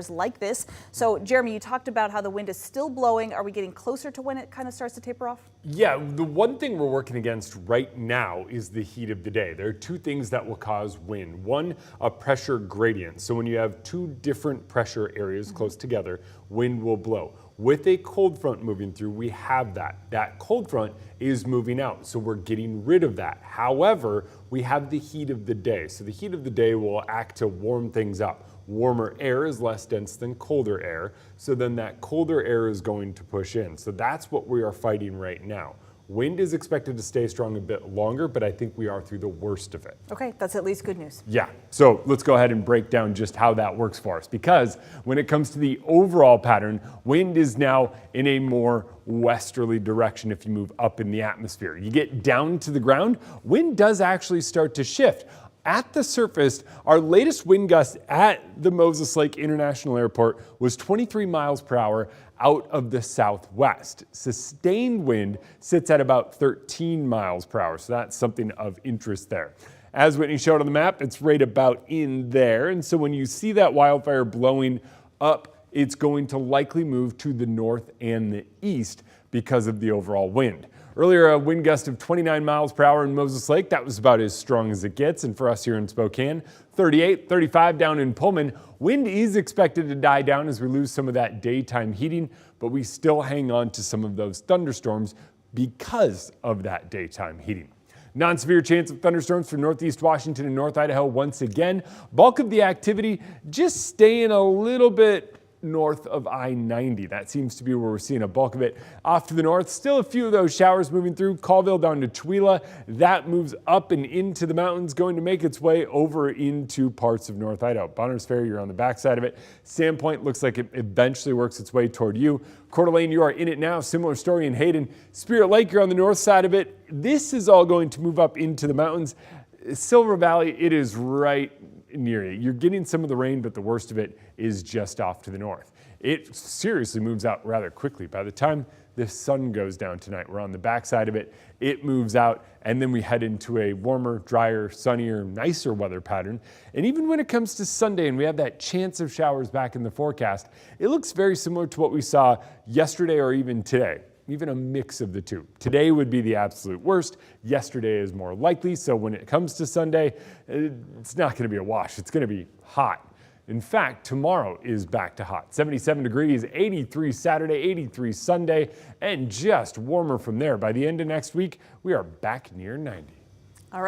like this. So Jeremy, you talked about how the wind is still blowing. Are we getting closer to when it kind of starts to taper off? Yeah, the one thing we're working against right now is the heat of the day. There are two things that will cause wind. One, a pressure gradient. So when you have two different pressure areas close together, wind will blow. With a cold front moving through, we have that. That cold front is moving out, so we're getting rid of that. However, we have the heat of the day. So the heat of the day will act to warm things up. Warmer air is less dense than colder air, so then that colder air is going to push in. So that's what we are fighting right now. Wind is expected to stay strong a bit longer, but I think we are through the worst of it. Okay, that's at least good news. Yeah, so let's go ahead and break down just how that works for us, because when it comes to the overall pattern, wind is now in a more westerly direction if you move up in the atmosphere. You get down to the ground, wind does actually start to shift. At the surface, our latest wind gust at the Moses Lake International Airport was 23 miles per hour out of the southwest. Sustained wind sits at about 13 miles per hour, so that's something of interest there. As Whitney showed on the map, it's right about in there, and so when you see that wildfire blowing up, it's going to likely move to the north and the east because of the overall wind. Earlier, a wind gust of 29 miles per hour in Moses Lake. That was about as strong as it gets. And for us here in Spokane, 38, 35 down in Pullman. Wind is expected to die down as we lose some of that daytime heating, but we still hang on to some of those thunderstorms because of that daytime heating. Non-severe chance of thunderstorms for northeast Washington and North Idaho once again. Bulk of the activity just staying a little bit north of I-90. That seems to be where we're seeing a bulk of it. Off to the north, still a few of those showers moving through Colville down to Tooele. That moves up and into the mountains, going to make its way over into parts of North Idaho. Bonners Ferry, you're on the backside of it. Sandpoint looks like it eventually works its way toward you. Coeur d'Alene, you are in it now. Similar story in Hayden. Spirit Lake, you're on the north side of it. This is all going to move up into the mountains. Silver Valley, it is right near you. You're getting some of the rain, but the worst of it is just off to the north. It seriously moves out rather quickly. By the time the sun goes down tonight, we're on the backside of it. It moves out, and then we head into a warmer, drier, sunnier, nicer weather pattern. And even when it comes to Sunday and we have that chance of showers back in the forecast, it looks very similar to what we saw yesterday or even today. Even a mix of the two. Today would be the absolute worst. Yesterday is more likely. So when it comes to Sunday, it's not going to be a wash. It's going to be hot. In fact, tomorrow is back to hot. 77 degrees, 83 Saturday, 83 Sunday, and just warmer from there. By the end of next week, we are back near 90. All right.